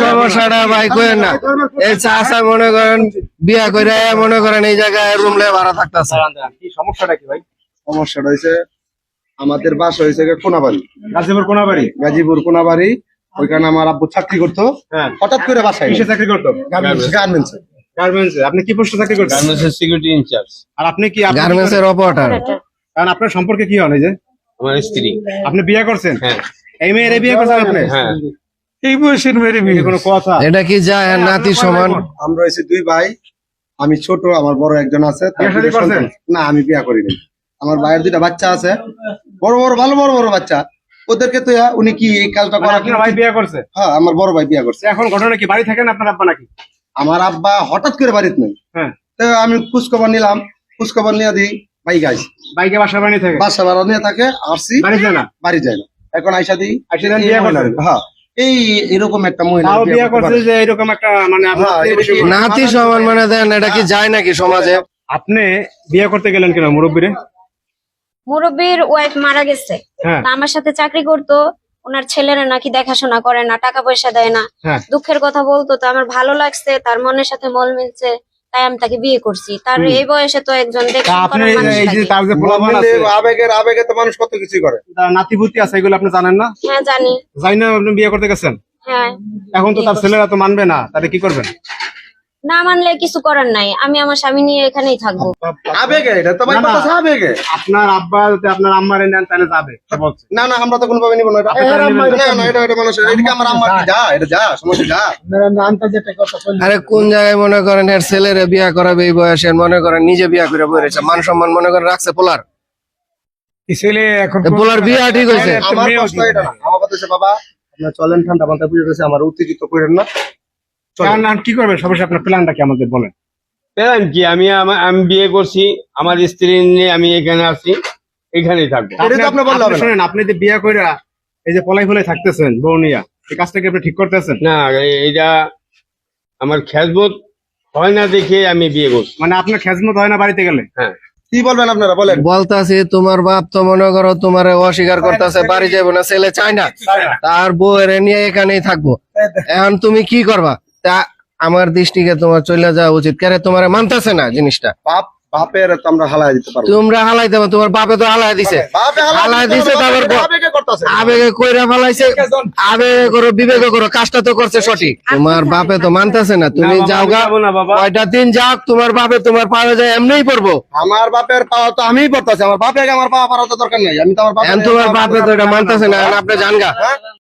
সমস্যাটা ভাই কইেন না, এই চাচা মনে করেন বিয়া করে মনে করেন এই জায়গায় রুম লে ভাড়া থাকতেছে। সমস্যাটা কি ভাই? সমস্যাটা হয়েছে আমাদের বাসা হয়েছে কোনাবাড়ি, গাজীপুর কোনাবাড়ি। গাজীপুর কোনাবাড়ি। ওইখানে আমার আব্বু চাকরি করতো। হঠাৎ করে বাসায় কিসে চাকরি করতো? গার্মেন্টস। গার্মেন্টসে। আপনি কি পোস্টে চাকরি করতেন? গার্মেন্টসের সিকিউরিটি ইনচার্জ। আর আপনি কি গার্মেন্টস এর অপারেটর। কারণ আপনার সম্পর্কে কি হন? এই যে আমার স্ত্রী। আপনি বিয়ে করছেন? হ্যাঁ। এই মেয়ের বিয়ে করছেন আপনি? হ্যাঁ। এই বয়সের মেয়ের বিয়ে কোনো কথা? এটা কি যায় নাতি সমান? আমরা হয়েছি দুই ভাই, আমি ছোট, আমার বড় একজন আছে। না, আমি বিয়ে করিনি। আমার ভাইয়ের দুইটা বাচ্চা আছে, বড় বড় ভালো বড় বড় বাচ্চা। ওদেরকে তো উনি কি এই কাজটা করা? আপনার ভাই বিয়ে করছে? হ্যাঁ, আমার বড় ভাই বিয়ে করছে। এখন ঘটনা কি, বাড়ি থাকেন আপনার আব্বা নাকি? আমার আব্বা হঠাৎ করে বাড়িতে নেই। হ্যাঁ। তো আমি খোঁজখবর নিলাম, খোঁজখবর নিয়ে দিই বাইক আইস, বাইকে বাসা বাড়ি থাকে, বাসা ভাড়া নিয়ে থাকে। আসছি, বাড়ি যায় না? বাড়ি যায় না। এখন আইসা দিই বিয়ে করলেন? হ্যাঁ, এই এরকম একটা মহিলা বিয়ে করছে যে এরকম একটা মানে নাতি সমান মানে দেন, এটা কি যায় নাকি সমাজে? আপনি বিয়ে করতে গেলেন কেন মুরব্বীরে? মুরব্বীর ওয়াইফ মারা গেছে, আমার সাথে চাকরি করতো। ওনার ছেলেরা নাকি দেখাশোনা করে না, টাকা পয়সা দেয় না। দুঃখের কথা বলতো, তো আমার ভালো লাগছে, তার মনের সাথে মল মিলছে, তাই আমি তাকে বিয়ে করছি। তার এই বয়সে তো একজন আবেগে তো মানুষ কত কিছু করে। নাতিভূতি আছে, এগুলো আপনি জানেন না? হ্যাঁ জানি। জানি না আপনি বিয়ে করতে গেছেন? হ্যাঁ। এখন তো তার ছেলেরা তো মানবে না, তাহলে কি করবেন? না মানলে কিছু করার নাই, আমি আমার স্বামী নিয়ে এখানেই থাকবো। আবেগে, এটা তো ভাই কথা আবেগে। আপনার আব্বা যদি আপনার আম্মারে নেন তাহলে যাবে? না না, আমরা তো কোনোভাবে নিব না। এটা মানুষের, এদিকে আমার আম্মা কি যা, এটা যা সমস্যা যা। আরে কোন জায়গায় মনে করেন এর ছেলেরে বিয়া করাবে এই বয়সে, মনে করেন নিজে বিয়া করে বলেছে, মান সম্মান মনে করেন রাখছে পোলার। ছেলে এখন পোলার বিয়া ঠিক হয়েছে। আমার প্রশ্ন এটা না, আমার কথা হচ্ছে বাবা আপনার চলেন, ঠান্ডা মাথায় বুঝে গেছে, আমার উত্তেজিত করেন না। কি করবেন সবশেষে আপনার প্ল্যানটা কি আমাদের বলেন? প্ল্যান কি, আমি বিয়ে করছি, আমার স্ত্রী নিয়ে আমি এখানে আসছি, এখানেই থাকবো। শোনেন, আপনি যে বিয়ে করে এই যে পলাই ফলাই থাকতেছেন বউ নিয়া, এই কাজটাকে আপনি ঠিক করতেছেন না? এইটা আমার খেজমত হয় না দেখে আমি বিয়ে করছি। মানে আপনার খেজমত হয় না বাড়িতে গেলে? হ্যাঁ। কি বলবেন আপনারা বলেন? বলতাছি তোমার বাপ তো মনে করো তোমার অস্বীকার করতেছে, বাড়ি যাবো না, ছেলে চায় না, তার বউয়ের নিয়ে এখানেই থাকবো। এখন তুমি কি করবা? তা আমার দৃষ্টিকে তোমার চলে যাওয়া উচিত। কেন তোমার মানতেছে না জিনিসটা? বাপের তো আমরা হালাই দিতে পারবো। তোমরা হালাই দেবো, তোমার বাপে তো হালাই দিছে, হালাই দিছে, তারপর আবেগে কইরা ফালাইছে। আবেগে করো, বিবেকে করো, কাজটা তো করছে সঠিক। তোমার বাপে তো মানতেছে না, তুমি যাও গা, কয়টা দিন যাও, তোমার বাপে তোমার পাওয়া যায় এমনিই পড়বো। আমার বাপের পাওয়া তো আমিই পড়তেছি, আমার বাপে আমার পাওয়া পাওয়া তো দরকার নাই। আমি তো আমার বাপের, তোমার বাপে তো এটা মানতেছে না, আপনি জান গা।